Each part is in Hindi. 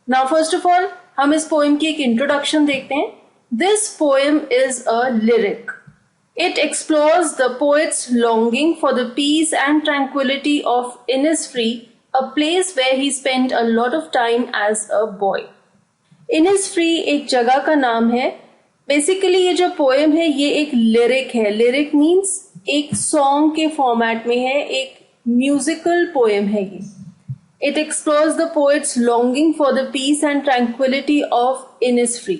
नाउ फर्स्ट ऑफ ऑल हम इस पोएम की एक इंट्रोडक्शन देखते हैं. This poem is a lyric. It explores the poet's longing for the peace and tranquility of Innisfree, a place where he spent a lot of time as a boy. Innisfree एक जगह का नाम है. बेसिकली ये जो पोएम है ये एक लिरिक है. लिरिक मीन्स एक सॉन्ग के फॉर्मेट में है, एक म्यूजिकल पोएम है ये. It explores the poet's longing for the peace and tranquility of Innisfree.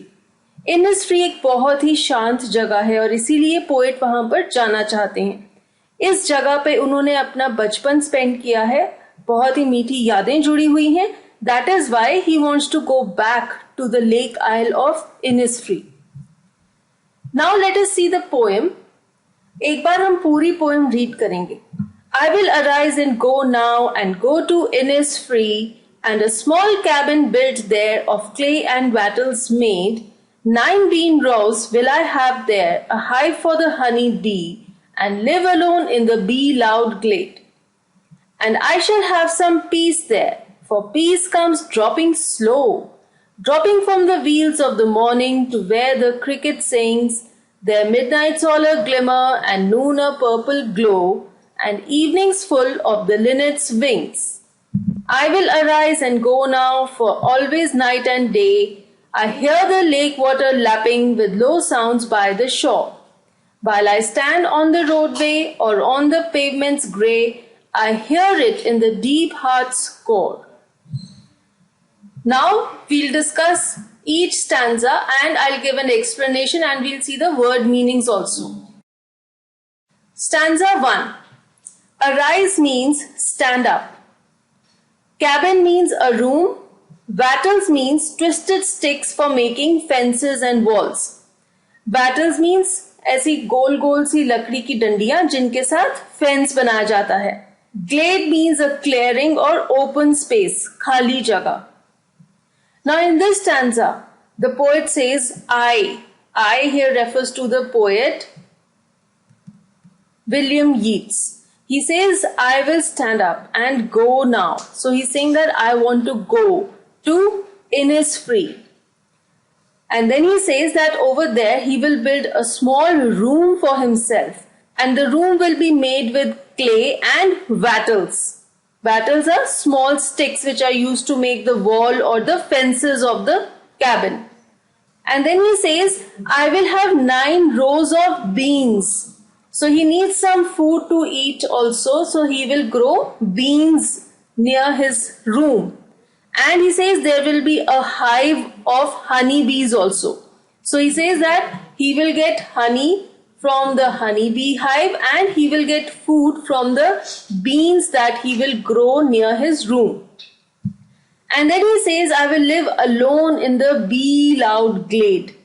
Innisfree एक बहुत ही शांत जगह है और इसीलिए पोएट वहां पर जाना चाहते हैं. इस जगह पे उन्होंने अपना बचपन स्पेंड किया है, बहुत ही मीठी यादें जुड़ी हुई हैं. That is why he wants to go back to the lake isle of Innisfree. Now let us see the poem. एक बार हम पूरी पोएम रीड करेंगे. I will arise and go now and go to Innisfree, and a small cabin built there of clay and wattles made. 9 bean rows will I have there, a hive for the honey bee, and live alone in the bee-loud glade. And I shall have some peace there, for peace comes dropping slow, dropping from the wheels of the morning to where the cricket sings, their midnights all a glimmer and noon a purple glow, and evenings full of the linnet's wings. I will arise and go now, for always night and day, I hear the lake water lapping with low sounds by the shore. While I stand on the roadway or on the pavement's grey, I hear it in the deep heart's core. Now we'll discuss each stanza and I'll give an explanation and we'll see the word meanings also. Stanza 1. Arise means stand up. Cabin means a room. Wattles means twisted sticks for making fences and walls. Wattles means ऐसी गोल गोल सी लकड़ी की डंडियां जिनके साथ फेंस बनाया जाता है. Glade means a clearing or open space, खाली जगह. Now in this stanza, the poet says I. I here refers to the poet William Yeats. He says I will stand up and go now. So he's saying that I want to go to Innisfree. And then he says that over there he will build a small room for himself, and the room will be made with clay and wattles. Wattles are small sticks which are used to make the wall or the fences of the cabin. And then he says, I will have 9 rows of beans. So he needs some food to eat also, so he will grow beans near his room. And he says there will be a hive of honey bees also. So he says that he will get honey from the honey bee hive and he will get food from the beans that he will grow near his room. And then he says, I will live alone in the bee-loud glade.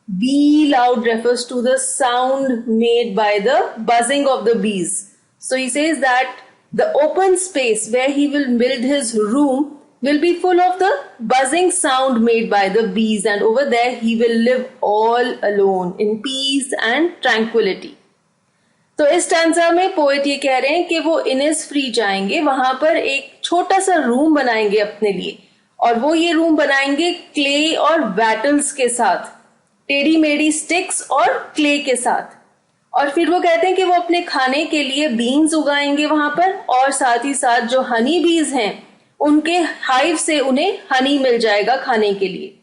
Bee-loud refers to the sound made by the buzzing of the bees. So he says that the open space where he will build his room will be full of the buzzing sound made by the bees, and over there he will live all alone in peace and tranquility. तो इस स्टैंजा में पोएट ये कह रहे हैं कि वो इनिसफ्री जाएंगे, वहां पर एक छोटा सा रूम बनाएंगे अपने लिए, और वो ये रूम बनाएंगे क्ले और वैटल्स के साथ, टेढ़ी मेढ़ी स्टिक्स और क्ले के साथ. और फिर वो कहते हैं कि वो अपने खाने के लिए बीन्स उगाएंगे वहां पर, और साथ ही साथ जो हनी बीज हैं उनके हाइव से उन्हें हनी मिल जाएगा खाने के लिए.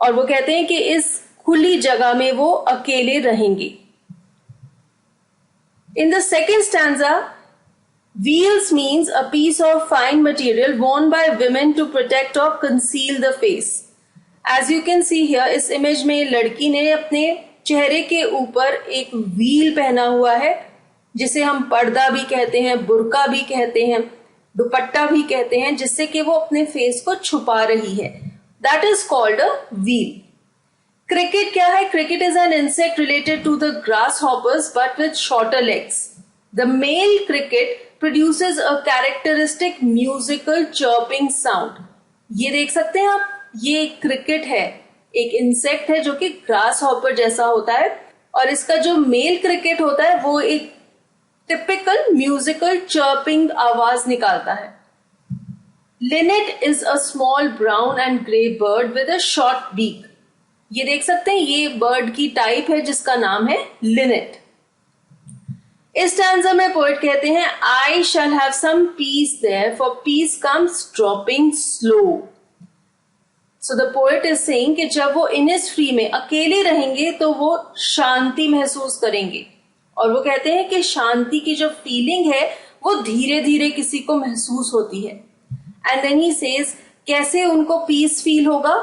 और वो कहते हैं कि इस खुली जगह में वो अकेले रहेंगे. In the second stanza, veils means a piece of fine material worn by women to protect or conceal the face. As you can see here, इस इमेज में लड़की ने अपने चेहरे के ऊपर एक व्हील पहना हुआ है, जिसे हम पर्दा भी कहते हैं, बुर्का भी कहते हैं, दुपट्टा भी कहते हैं, जिससे कि वो अपने फेस को छुपा रही है. That is called a wheel. Cricket क्या है? Cricket is an insect related to the grasshoppers but with shorter legs. The male cricket produces a characteristic musical chirping sound. ये देख सकते हैं आप, ये क्रिकेट है, एक इंसेक्ट है जो कि ग्रास हॉपर जैसा होता है, और इसका जो मेल क्रिकेट होता है वो एक टिपिकल म्यूजिकल चर्पिंग आवाज निकालता है. Linnet is a small brown and grey bird with a short beak. ये देख सकते हैं, ये बर्ड की टाइप है जिसका नाम है लिनेट। इस स्टैंजा में पोएट कहते हैं, I shall have some peace there for peace comes dropping slow. So the poet is saying कि जब वो इनिसफ्री में अकेले रहेंगे तो वो शांति महसूस करेंगे, और वो कहते हैं कि शांति की जो फीलिंग है वो धीरे धीरे किसी को महसूस होती है। एंड देन ही सेज, कैसे उनको पीस फील होगा?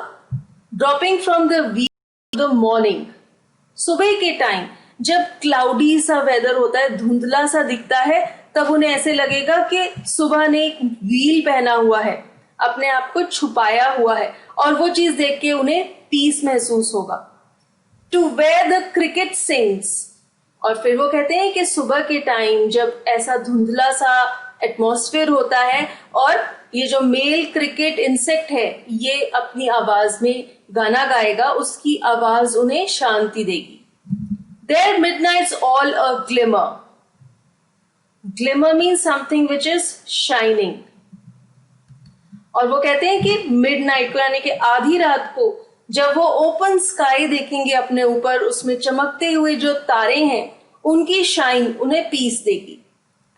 Dropping from the wheel the morning, सुबह के टाइम जब क्लाउडी सा वेदर होता है, धुंधला सा दिखता है, तब उन्हें ऐसे लगेगा कि सुबह ने एक व्हील पहना हुआ है, अपने आप को छुपाया हुआ है, और वो चीज देख के उन्हें पीस महसूस होगा। To where the cricket sings, और फिर वो कहते हैं कि सुबह के टाइम जब ऐसा धुंधला सा एटमॉस्फेयर होता है और ये जो मेल क्रिकेट इंसेक्ट है ये अपनी आवाज में गाना गाएगा, उसकी आवाज उन्हें शांति देगी। Their midnights all a glimmer. Glimmer means something which is shining. और वो कहते हैं कि मिडनाइट को यानी कि आधी रात को जब वो ओपन स्काई देखेंगे अपने ऊपर, उसमें चमकते हुए जो तारे हैं उनकी शाइन उन्हें पीस देगी।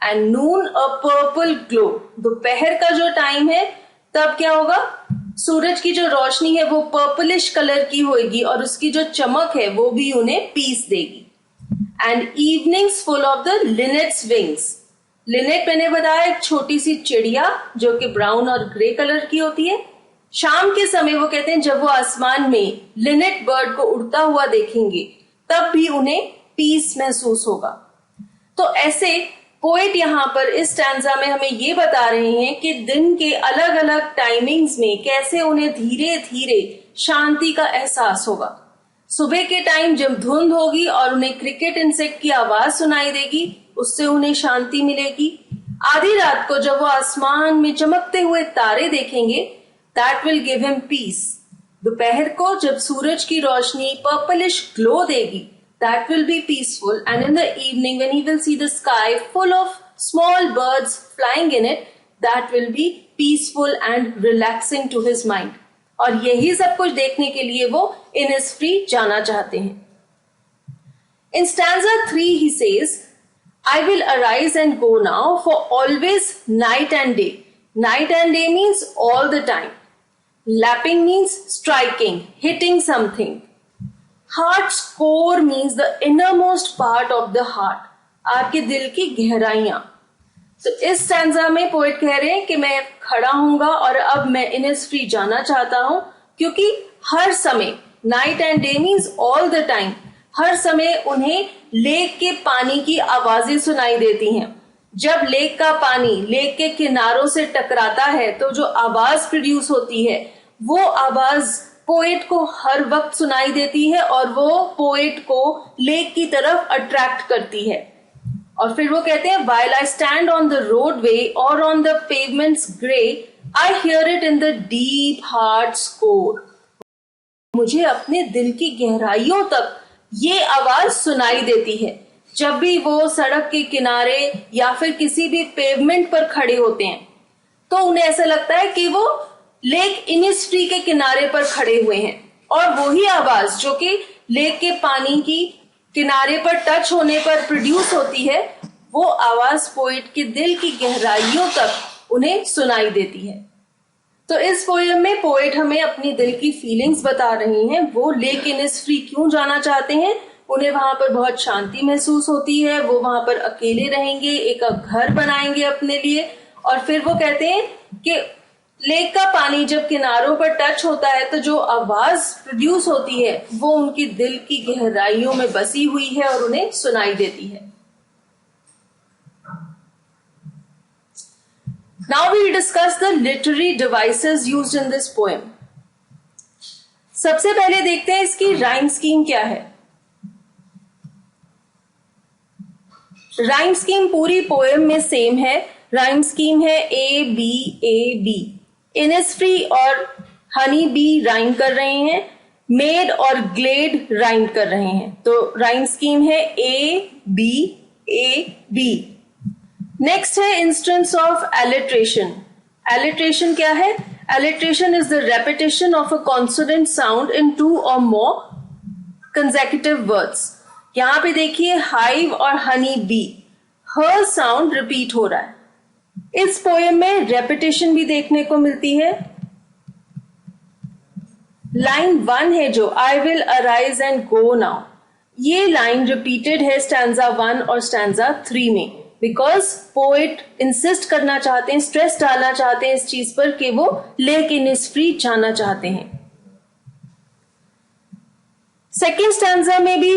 And Noon a purple glow, दोपहर का जो टाइम है तब क्या होगा? सूरज की जो रोशनी है वो पर्पलिश कलर की होगी और उसकी जो चमक है वो भी उन्हें पीस देगी। And evenings full of the linnet's wings, linnet मैंने बताया एक छोटी सी चिड़िया जो कि ब्राउन और ग्रे कलर की होती है। शाम के समय वो कहते हैं जब वो आसमान में लिनेट बर्ड को उड़ता हुआ देखेंगे तब भी उन्हें पीस महसूस होगा। तो ऐसे पोएट यहाँ पर इस स्टैंजा में हमें ये बता रहे हैं कि दिन के अलग अलग टाइमिंग्स में कैसे उन्हें धीरे धीरे शांति का एहसास होगा। सुबह के टाइम जब धुंध होगी और उन्हें क्रिकेट इंसेक्ट की आवाज सुनाई देगी, उससे उन्हें शांति मिलेगी। आधी रात को जब वो आसमान में चमकते हुए तारे देखेंगे, that will give him peace. दोपहर को जब सूरज की रोशनी पर्पलिश ग्लो देगी, that will be peaceful. And in the evening when he will see the sky full of small birds flying in it, that will be peaceful and relaxing to his mind. और यही सब कुछ देखने के लिए वो Innisfree जाना चाहते हैं। In stanza 3 he says, I will arise and go now for always night and day. Night and day means all the time. Lapping means striking, hitting something. Heart's core means the innermost part of the heart. आपके दिल की गहराइयां। तो इस स्टैंजा में पोएट कह रहे हैं कि मैं खड़ा हूंगा और अब मैं Innisfree जाना चाहता हूं, क्योंकि हर समय, night and day means all the time, हर समय उन्हें लेक के पानी की आवाजें सुनाई देती हैं। जब लेक का पानी लेक के किनारों से टकराता है तो जो आवाज प्रोड्यूस होती है वो आवाज पोएट को हर वक्त सुनाई देती है और वो पोएट को लेक की तरफ अट्रैक्ट करती है। और फिर वो कहते हैं, while I stand on the roadway or on the pavement's gray, I hear it in the deep heart's core. मुझे अपने दिल की गहराइयों तक ये आवाज सुनाई देती है। जब भी वो सड़क के किनारे या फिर किसी भी पेवमेंट पर खड़े होते हैं तो उन्हें ऐसा लगता है कि वो लेक Innisfree के किनारे पर खड़े हुए हैं, और वही आवाज जो कि लेक के पानी की किनारे पर टच होने पर प्रोड्यूस होती है, वो आवाज पोएट के दिल की गहराइयों तक उन्हें सुनाई देती है। तो इस पोएम में पोएट हमें अपनी दिल की फीलिंग्स बता रही हैं। वो लेक Innisfree क्यों जाना चाहते हैं, उन्हें वहां पर बहुत शांति महसूस होती है, वो वहां पर अकेले रहेंगे, एक घर बनाएंगे अपने लिए। और फिर वो कहते हैं कि लेक का पानी जब किनारों पर टच होता है तो जो आवाज प्रोड्यूस होती है वो उनकी दिल की गहराइयों में बसी हुई है और उन्हें सुनाई देती है। Now we discuss the literary devices used in this poem. सबसे पहले देखते हैं इसकी राइम स्कीम क्या है। राइम स्कीम पूरी पोएम में सेम है। राइम स्कीम है A B A B. Innisfree और हनी बी राइम कर रहे हैं, मेड और ग्लेड राइम कर रहे हैं। तो राइम स्कीम है ए बी। नेक्स्ट है इंस्टेंस ऑफ एलिट्रेशन। Alliteration क्या है? Alliteration is the repetition of a consonant sound in 2 or more consecutive words. यहां पे देखिए hive और honey bee, her sound repeat हो रहा है. इस पोएम में repetition भी देखने को मिलती है. लाइन 1 है जो I will arise and go now, ये लाइन रिपीटेड है स्टैंजा 1 और स्टैंजा 3 में, बिकॉज पोएट इंसिस्ट करना चाहते हैं, स्ट्रेस डालना चाहते हैं इस चीज पर कि वो लेकिन इस फ्री जाना चाहते हैं. सेकेंड स्टैंजा में भी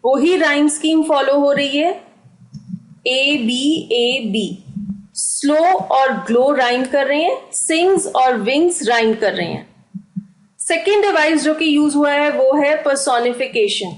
वही राइम स्कीम फॉलो हो रही है. ए बी स्लो और ग्लो राइम कर रहे हैं, सिंग्स और विंग्स राइम कर रहे हैं. सेकेंड डिवाइस जो कि यूज हुआ है वो है पर्सोनिफिकेशन.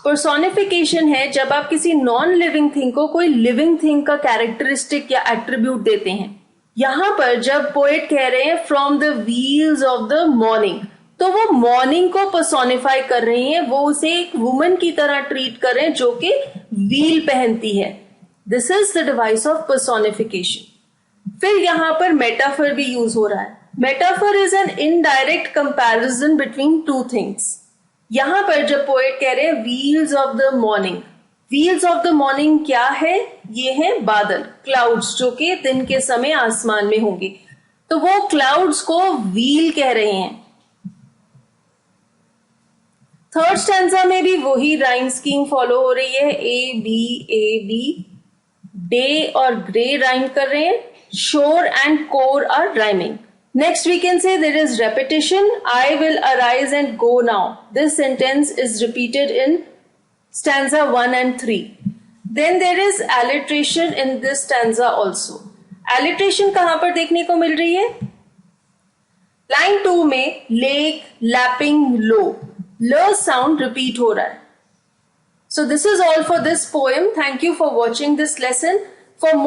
पर्सोनिफिकेशन है जब आप किसी नॉन लिविंग थिंग को कोई लिविंग थिंग का कैरेक्टरिस्टिक या एट्रीब्यूट देते हैं. यहां पर जब पोएट कह रहे हैं from the wheels of the morning, तो वो मॉर्निंग को पर्सोनिफाई कर रही हैं, वो उसे एक वुमन की तरह ट्रीट कर रहे हैं जो कि व्हील पहनती है. This is the device of personification. फिर यहां पर मेटाफर भी यूज हो रहा है. Metaphor is an indirect comparison between two things. यहां पर जब पोएट कह रहे हैं wheels of the morning, wheels of the morning क्या है? ये है बादल, क्लाउड्स, जो कि दिन के समय आसमान में होंगे. तो वो क्लाउड्स को व्हील कह रहे हैं. थर्ड स्टैंजा में भी वही राइम स्कीम फॉलो हो रही है. ए बी डे और ग्रे राइम कर रहे हैं. Shore and core are rhyming. Next we can say there is repetition. I will arise and go now. This sentence is repeated in stanza 1 and 3. Then there is alliteration in this stanza also. Alliteration कहां पर देखने को मिल रही है? Line 2 में lake, lapping, low. L sound repeat हो रहा है. So this is all for this poem. Thank you for watching this lesson. For more